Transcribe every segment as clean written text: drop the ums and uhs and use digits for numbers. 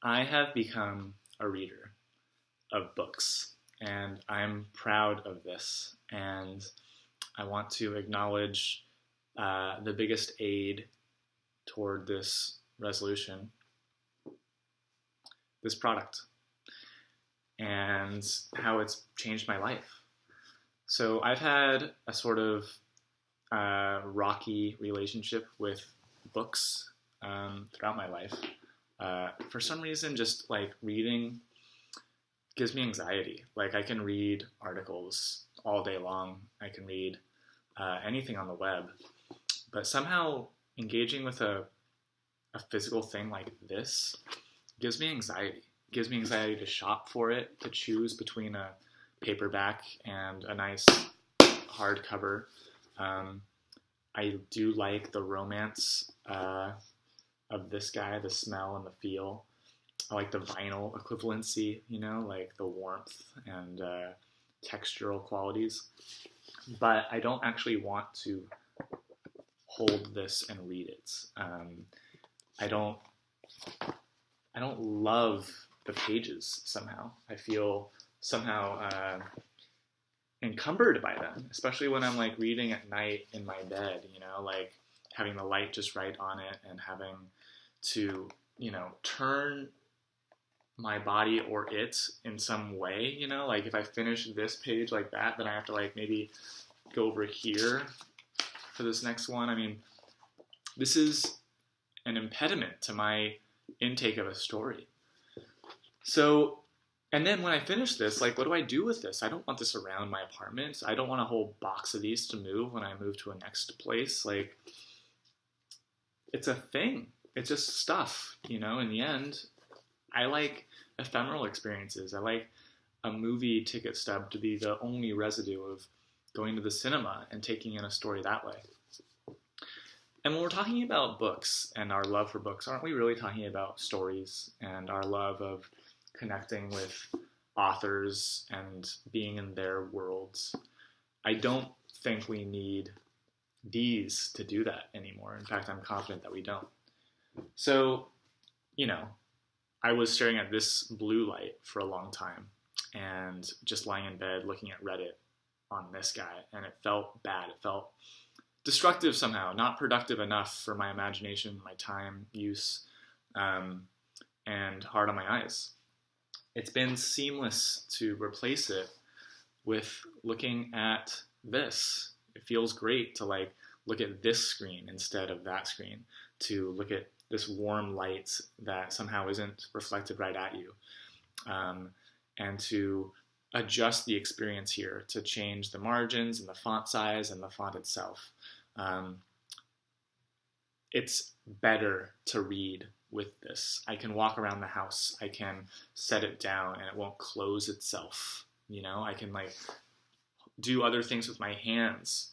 I have become a reader of books, and I'm proud of this. And I want to acknowledge the biggest aid toward this resolution, this product, and how it's changed my life. So I've had a sort of rocky relationship with books throughout my life. For some reason, just like reading gives me anxiety. Like I can read articles all day long. I can read anything on the web, but somehow engaging with a physical thing like this gives me anxiety. It gives me anxiety to shop for it, to choose between a paperback and a nice hardcover. I do like the romance of this guy, the smell and the feel. I like the vinyl equivalency, like the warmth and textural qualities. But I don't actually want to hold this and read it. I don't love the pages somehow. I feel somehow encumbered by them, especially when I'm like reading at night in my bed, like having the light just right on it and having to, turn my body or it in some way, like if I finish this page like that, then I have to like maybe go over here for this next one. I mean, this is an impediment to my intake of a story. So, and then when I finish this, like, what do I do with this? I don't want this around my apartment. I don't want a whole box of these to move when I move to a next place. Like, it's a thing. It's just stuff, in the end. I like ephemeral experiences. I like a movie ticket stub to be the only residue of going to the cinema and taking in a story that way. And when we're talking about books and our love for books, aren't we really talking about stories and our love of connecting with authors and being in their worlds? I don't think we need these to do that anymore. In fact, I'm confident that we don't. So, I was staring at this blue light for a long time and just lying in bed looking at Reddit on this guy, and it felt bad. It felt destructive somehow, not productive enough for my imagination, my time use, and hard on my eyes. It's been seamless to replace it with looking at this. It feels great to like look at this screen instead of that screen, to look at this warm light that somehow isn't reflected right at you, and to adjust the experience here to change the margins and the font size and the font itself. It's better to read with this. I can walk around the house. I can set it down and it won't close itself. I can like do other things with my hands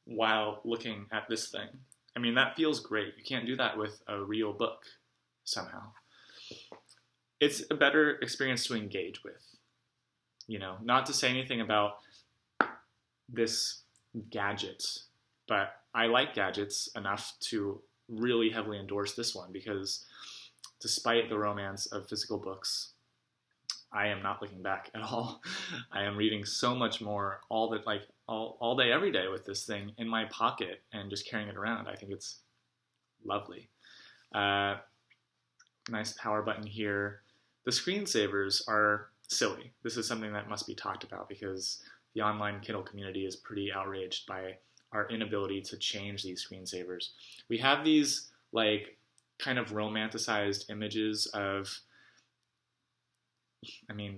while looking at this thing. I mean, that feels great. You can't do that with a real book somehow. It's a better experience to engage with. Not to say anything about this gadget, but I like gadgets enough to really heavily endorse this one because despite the romance of physical books, I am not looking back at all. I am reading so much more all day, every day with this thing in my pocket and just carrying it around. I think it's lovely. Nice power button here. The screensavers are silly. This is something that must be talked about because the online Kindle community is pretty outraged by our inability to change these screensavers. We have these like kind of romanticized images of,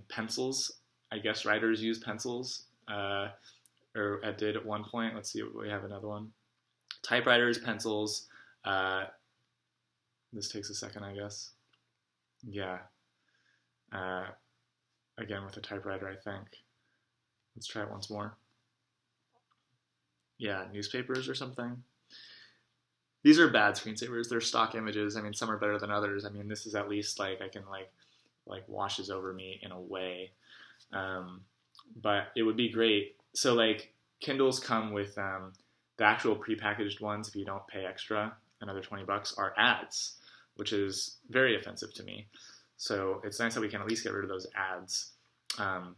pencils. I guess writers use pencils, or did at one point. Let's see, we have another one. Typewriters, pencils. This takes a second, I guess. Yeah. Again with a typewriter, I think. Let's try it once more. Yeah, newspapers or something. These are bad screensavers. They're stock images. Some are better than others. This is at least like I can like washes over me in a way. But it would be great. So like Kindles come with the actual prepackaged ones. If you don't pay extra, another $20 are ads, which is very offensive to me. So it's nice that we can at least get rid of those ads on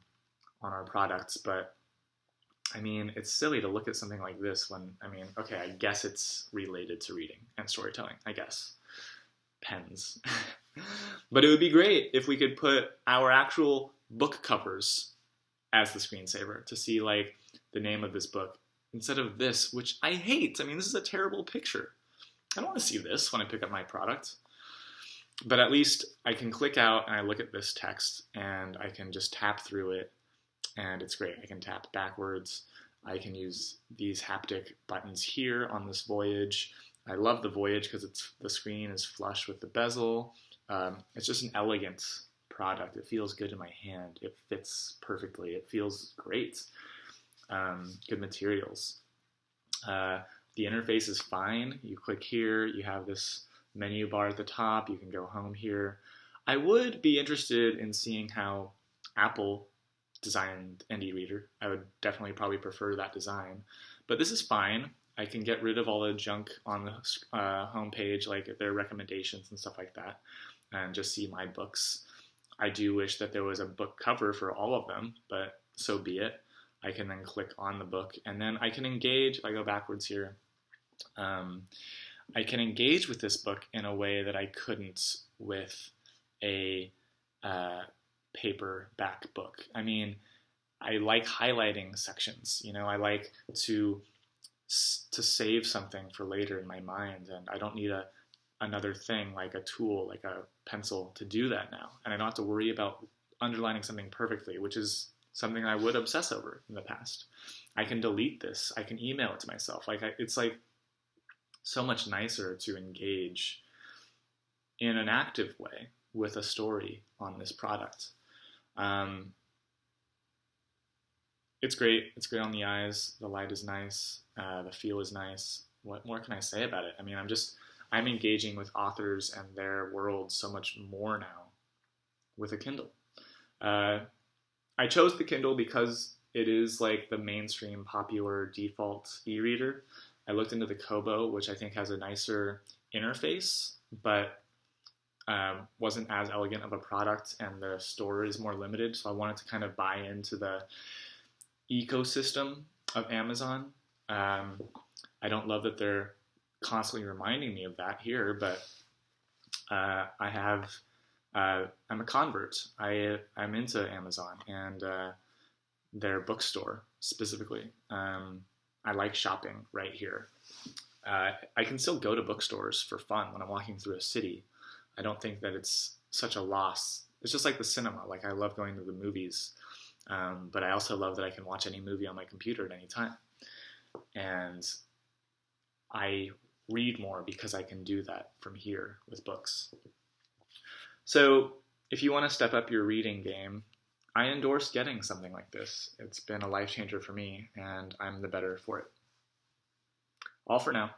our products. But I mean, it's silly to look at something like this when, I mean, okay, I guess it's related to reading and storytelling, I guess. Pens. But it would be great if we could put our actual book covers as the screensaver to see like the name of this book instead of this, which I hate. I mean, this is a terrible picture. I don't want to see this when I pick up my product. But at least I can click out and I look at this text and I can just tap through it and it's great. I can tap backwards. I can use these haptic buttons here on this Voyage. I love the Voyage because the screen is flush with the bezel. It's just an elegant product. It feels good in my hand. It fits perfectly. It feels great. Good materials. The interface is fine. You click here. You have this menu bar at the top. You can go home here. I would be interested in seeing how Apple designed an e-reader. I would definitely probably prefer that design. But this is fine. I can get rid of all the junk on the home page, like their recommendations and stuff like that, and just see my books. I do wish that there was a book cover for all of them, but so be it. I can then click on the book, and then I can engage. If I go backwards here, I can engage with this book in a way that I couldn't with a paperback book. I mean, I like highlighting sections. You know, I like to save something for later in my mind, and I don't need another thing like a tool, like a pencil, to do that now. And I don't have to worry about underlining something perfectly, which is something I would obsess over in the past. I can delete this. I can email it to myself. It's like so much nicer to engage in an active way with a story on this product. It's great. It's great on the eyes. The light is nice. The feel is nice. What more can I say about it? I mean, I'm engaging with authors and their world so much more now with a Kindle. I chose the Kindle because it is like the mainstream popular default e-reader. I looked into the Kobo, which I think has a nicer interface, but wasn't as elegant of a product, and the store is more limited. So I wanted to kind of buy into the ecosystem of Amazon. I don't love that they're constantly reminding me of that here, but I'm a convert. I'm into Amazon and their bookstore specifically. I like shopping right here. I can still go to bookstores for fun when I'm walking through a city. I don't think that it's such a loss. It's just like the cinema. Like, I love going to the movies, but I also love that I can watch any movie on my computer at any time. And I read more because I can do that from here with books. So if you want to step up your reading game, I endorse getting something like this. It's been a life changer for me, and I'm the better for it. All for now.